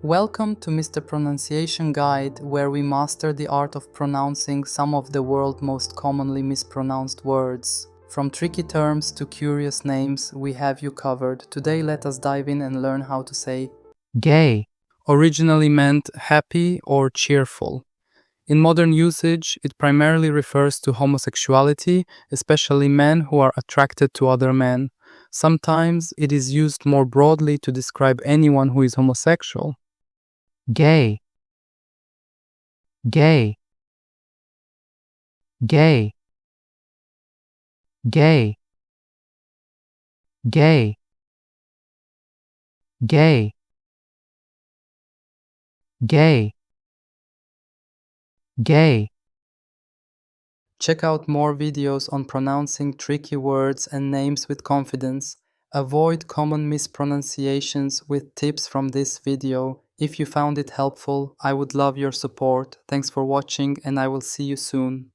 Welcome to Mr. Pronunciation Guide, where we master the art of pronouncing some of the world's most commonly mispronounced words. From tricky terms to curious names, we have you covered. Today let us dive in and learn how to say gay, originally meant happy or cheerful. In modern usage, it primarily refers to homosexuality, especially men who are attracted to other men. Sometimes it is used more broadly to describe anyone who is homosexual. gay, gay, gay, gay, gay, gay, gay, gay. Check out more videos on pronouncing tricky words and names with confidence. Avoid common mispronunciations with tips from this video. If you found it helpful, I would love your support. Thanks for watching and I will see you soon.